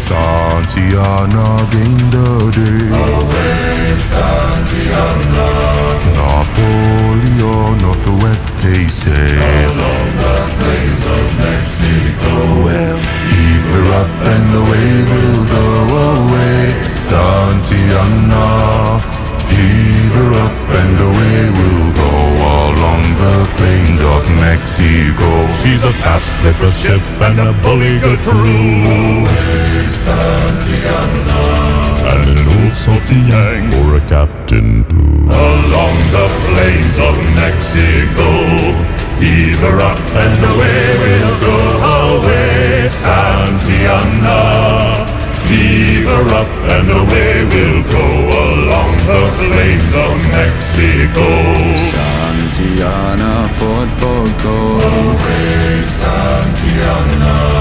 Santiana gained the day. Away, Santiana. Napoleon of the West, they say. Along the plains of Mexico. Well, heave her up and away we'll go away. Santiana, heave her up and away we'll go along the plains of Mexico. She's a fast clipper ship and a bully good crew. Away, Santiana, And an old salty yang for a captain too. Along the plains of Mexico, heave her up and away we'll go. Away, Santiana, heave her up and away we'll go along the plains of Mexico. Santiana, Ford for gold.